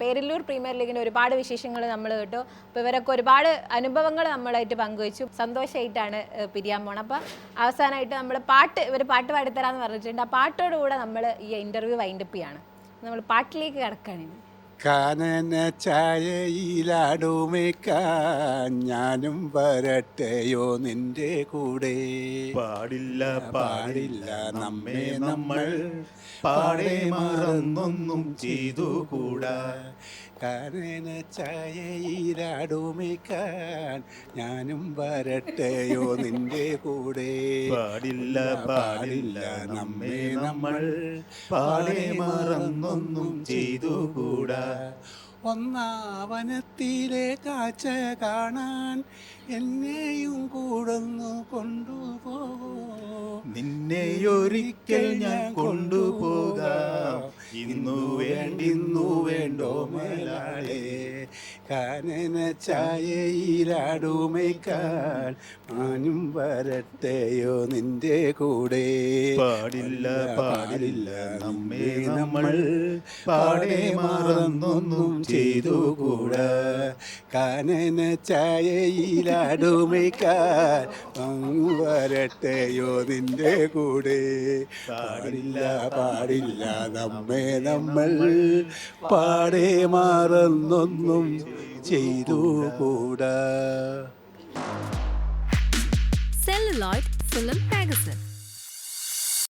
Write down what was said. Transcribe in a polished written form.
Perallur premier ലീഗിൻ്റെ ഒരുപാട് വിശേഷങ്ങൾ നമ്മൾ കേട്ടു. അപ്പോൾ ഇവരൊക്കെ ഒരുപാട് അനുഭവങ്ങൾ നമ്മളായിട്ട് പങ്കുവച്ചു. സന്തോഷമായിട്ടാണ് പിരിയാൻ പോകണം. അപ്പോൾ അവസാനമായിട്ട് നമ്മൾ ഇവർ പാട്ട് പാടിത്തരാമെന്ന് പറഞ്ഞിട്ടുണ്ട്. ആ പാട്ടോടുകൂടെ നമ്മൾ ഈ ഇൻ്റർവ്യൂ വൈൻഡപ്പ് ചെയ്യാണ്. നമ്മൾ പാട്ടിലേക്ക് കിടക്കുകയാണ്. കാനന ചായയിലാടുമേക്കാൻ ഞാനും വരട്ടെയോ നിന്റെ കൂടെ. പാടില്ല പാടില്ല നമ്മെ നമ്മൾ പാടെ മറന്നൊന്നും ചെയ്തുകൂടാ. കാനന ചായയിലാടുമേക്കാൻ ഞാനും വരട്ടെയോ നിന്റെ കൂടെ. പാടില്ല പാടില്ല നമ്മെ നമ്മൾ പാടെ മറന്നൊന്നും ചെയ്തുകൂടാ. ഒന്നാവനത്തിലെ കാഴ്ച കാണാൻ എന്നെയും കൂടൊന്നു കൊണ്ടുപോകോ. നിന്നെയൊരിക്കൽ ഞാൻ കൊണ്ടുപോകാം. ഇന്നു വേണ്ടോ മേലാളെ. കാനന ചായയിലാടുമേക്കാൻ ഞാനും വരട്ടെയോ നിന്റെ കൂടെ. പാടില്ല പാടില്ല നമ്മെ നമ്മൾ പാടെ മറന്നൊന്നും ചെയ്തുകൂടാ. കാനന ചായയിലാടുമേക്കാൻ വരട്ടെയോ നിന്റെ കൂടെ. പാടില്ല പാടില്ല നമ്മെ നമ്മൾ പാടെ മറന്നൊന്നും ചെയ്തുകൂടാ. Celluloid Film Magazine.